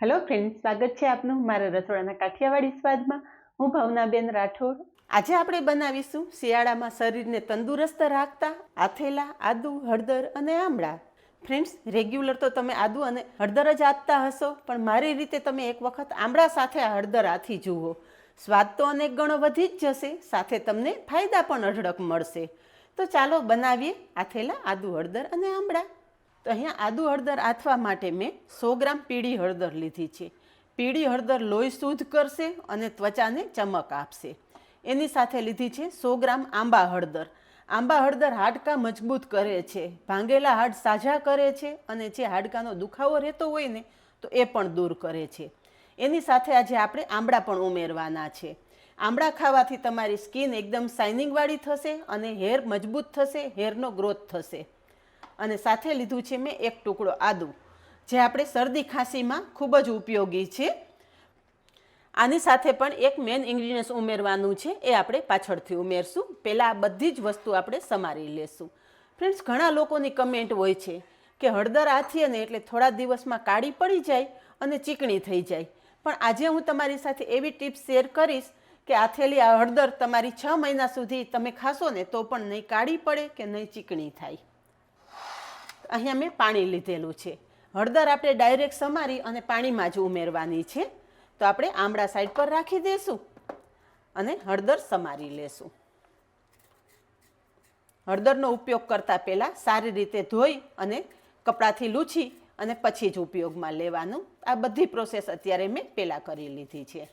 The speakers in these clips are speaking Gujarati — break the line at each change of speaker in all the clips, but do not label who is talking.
હેલો ફ્રેન્ડ્સ, સ્વાગત છે આપનું મારા રસોડાના કાઠિયાવાડી સ્વાદમાં. હું ભાવનાબેન રાઠોડ. આજે આપણે બનાવીશું શિયાળામાં શરીરને તંદુરસ્ત રાખતા આથેલા આદુ, હળદર અને આમળા. ફ્રેન્ડ્સ, રેગ્યુલર તો તમે આદુ અને હળદર જ આથતા હશો, પણ મારી રીતે તમે એક વખત આમળા સાથે આ હળદર આથી જુઓ. સ્વાદ તો અનેક ગણો વધી જ જશે, સાથે તમને ફાયદા પણ અઢળક મળશે. તો ચાલો બનાવીએ આથેલા આદુ, હળદર અને આમળા. તો અહીંયા આદુ હળદર આથવા માટે મેં 100 ગ્રામ પીળી હળદર લીધી છે. પીળી હળદર લોહી શુદ્ધ કરશે અને ત્વચાને ચમક આપશે. એની સાથે લીધી છે 100 ગ્રામ આંબા હળદર. આંબા હળદર હાડકાં મજબૂત કરે છે, ભાંગેલા હાડ સાજા કરે છે અને જે હાડકાનો દુખાવો રહેતો હોય ને તો એ પણ દૂર કરે છે. એની સાથે આજે આપણે આમળા પણ ઉમેરવાના છે. આમળા ખાવાથી તમારી સ્કિન એકદમ શાઇનિંગવાળી થશે અને હેર મજબૂત થશે, હેરનો ગ્રોથ થશે. અને સાથે લીધું છે મેં એક ટુકડો આદુ, જે આપણે શરદી ખાંસીમાં ખૂબ જ ઉપયોગી છે. આની સાથે પણ એક મેઇન ઇન્ગ્રીડિયન્ટ ઉમેરવાનું છે, એ આપણે પાછળથી ઉમેરશું. પહેલાં આ બધી જ વસ્તુ આપણે સમારી લેશું. ફ્રેન્ડ્સ, ઘણા લોકોની કમેન્ટ હોય છે કે હળદર આથીએ ને એટલે થોડા દિવસમાં કાળી પડી જાય અને ચીકણી થઈ જાય. પણ આજે હું તમારી સાથે એવી ટિપ્સ શેર કરીશ કે આથેલી આ હળદર તમારી 6 મહિના સુધી તમે ખાશો ને તો પણ નહીં કાળી પડે કે નહીં ચીકણી થાય. અહીંયા મેં પાણી લીધેલું છે. હળદર આપણે ડાયરેક્ટ સમારી અને પાણીમાં જ ઉમેરવાની છે. તો આપણે આમળા સાઈડ પર રાખી દઈશું અને હળદર સમારી લેશું. હળદરનો ઉપયોગ કરતાં પહેલાં સારી રીતે ધોઈ અને કપડાથી લૂછી અને પછી જ ઉપયોગમાં લેવાનું. આ બધી પ્રોસેસ અત્યારે મેં પહેલાં કરી લીધી છે.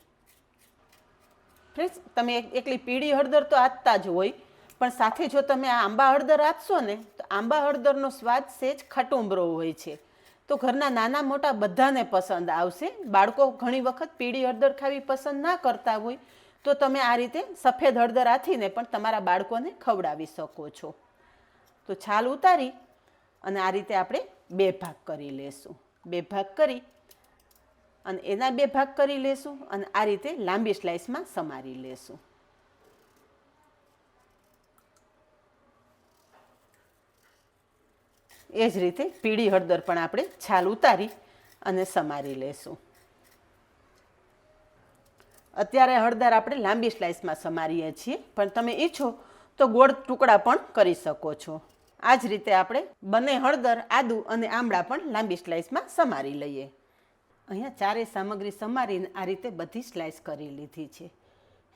ફ્રેન્ડ્સ, તમે એકલી પીળી હળદર તો આથતા જ હોય, પણ સાથે જો તમે આ આંબા હળદર આથશો ને તો આંબા હળદરનો સ્વાદ સહેજ ખટુંબરો હોય છે. તો ઘરના નાના મોટા બધાને પસંદ આવશે. બાળકો ઘણી વખત પીળી હળદર ખાવી પસંદ ના કરતા હોય તો તમે આ રીતે સફેદ હળદર આથીને પણ તમારા બાળકોને ખવડાવી શકો છો. તો છાલ ઉતારી અને આ રીતે આપણે 2 ભાગ કરી લેશું. 2 ભાગ કરી અને એના 2 ભાગ કરી લેશું અને આ રીતે લાંબી સ્લાઇસમાં સમારી લેશું. એ જ રીતે પીળી હળદર પણ આપણે છાલ ઉતારી અને સમારી લેશું. અત્યારે હળદર આપણે લાંબી સ્લાઇસમાં સમારીએ છીએ, પણ તમે ઈચ્છો તો ગોળ ટુકડા પણ કરી શકો છો. આ જ રીતે આપણે બંને હળદર, આદુ અને આમળા પણ લાંબી સ્લાઇસમાં સમારી લઈએ. અહીંયા ચારેય સામગ્રી સમારીને આ રીતે બધી સ્લાઇસ કરી લીધી છે.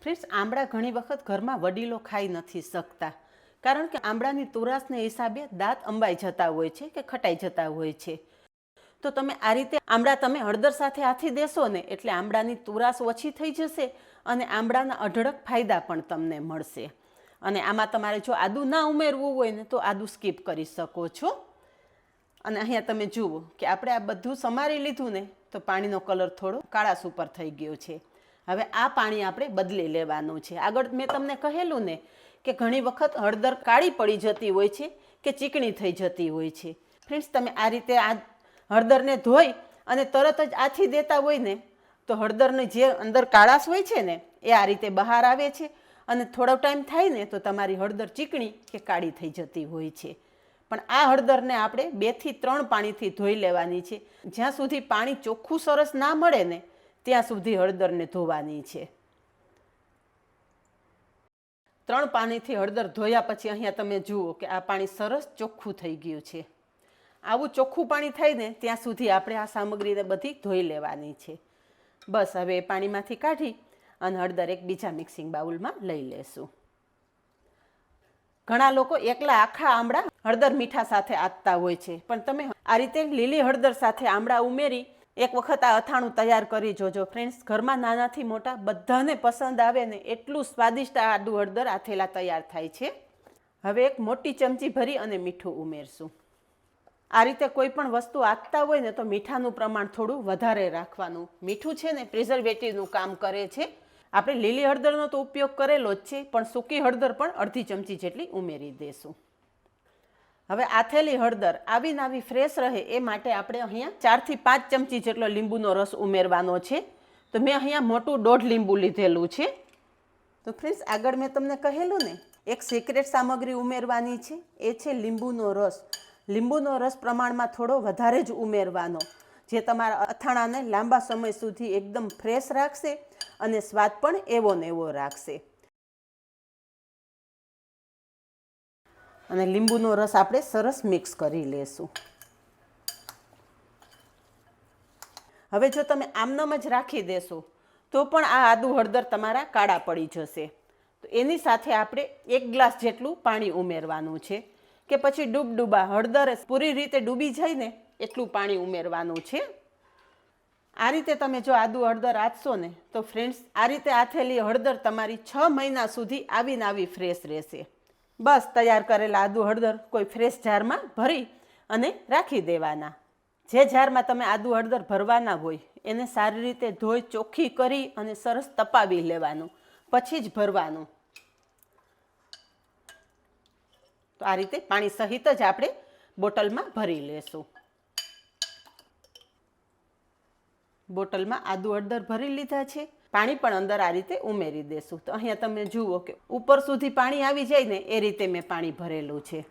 ફ્રેન્ડ્સ, આમળા ઘણી વખત ઘરમાં વડીલો ખાઈ નથી શકતા, કારણ કે આમળાની તુરાશને હિસાબે દાંત અંબાઈ જતા હોય છે કે ખટાઈ જતા હોય છે. તો તમે આ રીતે આમળા તમે હળદર સાથે આથી દેશો ને એટલે આમળાની તુરાશ ઓછી થઈ જશે અને આમળાના અઢળક ફાયદા પણ તમને મળશે. અને આમાં તમારે જો આદુ ના ઉમેરવું હોય ને તો આદુ સ્કીપ કરી શકો છો. અને અહીંયા તમે જુઓ કે આપણે આ બધું સમારી લીધું ને તો પાણીનો કલર થોડો કાળાશ ઉપર થઈ ગયો છે. હવે આ પાણી આપણે બદલી લેવાનું છે. આગળ મેં તમને કહેલું ને કે ઘણી વખત હળદર કાળી પડી જતી હોય છે કે ચીકણી થઈ જતી હોય છે. ફ્રેન્ડ્સ, તમે આ રીતે આ હળદરને ધોઈ અને તરત જ આથી દેતા હોય ને તો હળદરની જે અંદર કાળાશ હોય છે ને એ આ રીતે બહાર આવે છે અને થોડો ટાઈમ થાય ને તો તમારી હળદર ચીકણી કે કાળી થઈ જતી હોય છે. પણ આ હળદરને આપણે 2 થી 3 પાણીથી ધોઈ લેવાની છે. જ્યાં સુધી પાણી ચોખ્ખું સરસ ના મળે ને ત્યાં સુધી હળદરને ધોવાની છે. 3 પાણીથી હળદર ધોયા પછી અહીંયા તમે જુઓ કે આ પાણી સરસ ચોખ્ખું થઈ ગયું છે. આવું ચોખ્ખું પાણી થાય ને ત્યાં સુધી આપણે આ સામગ્રીને બધી ધોઈ લેવાની છે. બસ હવે એ પાણીમાંથી કાઢી અને હળદર એક બીજા મિક્સિંગ બાઉલમાં લઈ લેશું. ઘણા લોકો એકલા આખા આમળા હળદર મીઠા સાથે આથતા હોય છે, પણ તમે આ રીતે લીલી હળદર સાથે આમળા ઉમેરી એક વખત આ અથાણું તૈયાર કરી જોજો. ફ્રેન્ડ્સ, ઘરમાં નાનાથી મોટા બધાને પસંદ આવે ને એટલું સ્વાદિષ્ટ આદુ હળદર આથેલા તૈયાર થાય છે. હવે એક મોટી ચમચી ભરી અને મીઠું ઉમેરશું. આ રીતે કોઈ પણ વસ્તુ આથતા હોય ને તો મીઠાનું પ્રમાણ થોડું વધારે રાખવાનું. મીઠું છે ને પ્રિઝર્વેટિવનું કામ કરે છે. આપણે લીલી હળદરનો તો ઉપયોગ કરેલો જ છે, પણ સૂકી હળદર પણ અડધી ચમચી જેટલી ઉમેરી દેશું. હવે આથેલી હળદર આવી ને આવી ફ્રેશ રહે એ માટે આપણે અહીંયા 4 થી 5 ચમચી જેટલો લીંબુનો રસ ઉમેરવાનો છે. તો મેં અહીંયા મોટું 1.5 લીંબુ લીધેલું છે. તો ફ્રેન્ડ્સ, આગળ મેં તમને કહેલું ને એક સિક્રેટ સામગ્રી ઉમેરવાની છે, એ છે લીંબુનો રસ. લીંબુનો રસ પ્રમાણમાં થોડો વધારે જ ઉમેરવાનો, જે તમારા અથાણાને લાંબા સમય સુધી એકદમ ફ્રેશ રાખશે અને સ્વાદ પણ એવો ને એવો રાખશે. અને લીંબુનો રસ આપણે સરસ મિક્સ કરી લેશું. હવે જો તમે આમનામ જ રાખી દેશો તો પણ આ આદુ હળદર તમારા કાળા પડી જશે. તો એની સાથે આપણે 1 ગ્લાસ જેટલું પાણી ઉમેરવાનું છે, કે પછી ડૂબડૂબા હળદર પૂરી રીતે ડૂબી જાય ને એટલું પાણી ઉમેરવાનું છે. આ રીતે તમે જો આદુ હળદર આથશો ને તો ફ્રેન્ડ્સ, આ રીતે આથેલી હળદર તમારી 6 મહિના સુધી આવીને આવી ફ્રેશ રહેશે. બસ તૈયાર કરેલા આદુ હળદર કોઈ ફ્રેશ જારમાં ભરી અને રાખી દેવાના. જે જારમાં તમે આદુ હળદર ભરવાના હોય એને સારી રીતે ધોઈ ચોખ્ખી કરી અને સરસ તપાવી લેવાનું, પછી જ ભરવાનું. તો આ રીતે પાણી સહિત જ આપણે બોટલમાં ભરી લેશું. બોટલમાં આદુ હળદર ભરી લીધા છે, પાણી પણ અંદર આ રીતે ઉમેરી દેશું. તો અહીંયા તમે જુઓ કે ઉપર સુધી પાણી આવી જાય ને એ રીતે મેં પાણી ભરેલું છે.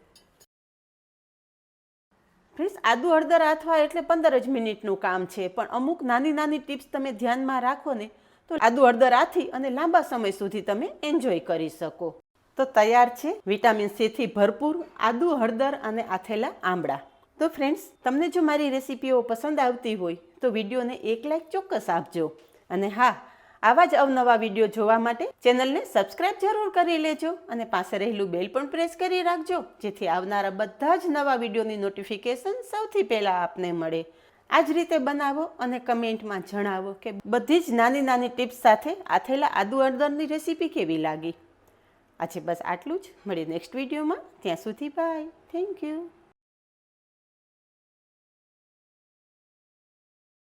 ફ્રેન્ડ્સ, આદુ હળદર આથવા એટલે 15 જ મિનિટનું કામ છે, પણ અમુક નાની નાની ટિપ્સ તમે ધ્યાનમાં રાખો ને તો આદુ હળદર આથી અને લાંબા સમય સુધી તમે એન્જોય કરી શકો. તો તૈયાર છે વિટામિન સી થી ભરપૂર આદુ હળદર અને આથેલા આમળા. તો ફ્રેન્ડ્સ, તમને જો મારી રેસીપીઓ પસંદ આવતી હોય તો વિડીયોને 1 લાઇક ચોક્કસ આપજો. અને હા, આવા જ અવનવા વિડીયો જોવા માટે ચેનલને સબસ્ક્રાઇબ જરૂર કરી લેજો અને પાસે રહેલું બેલ પણ પ્રેસ કરી રાખજો, જેથી આવનારા બધા જ નવા વિડીયોની નોટિફિકેશન સૌથી પહેલાં આપને મળે. આ જ રીતે બનાવો અને કમેન્ટમાં જણાવો કે બધી જ નાની નાની ટિપ્સ સાથે આથેલા આદુ હળદરની રેસીપી કેવી લાગી. આજે બસ આટલું જ. મળીએ નેક્સ્ટ વિડીયોમાં. ત્યાં સુધી બાય. Thank you.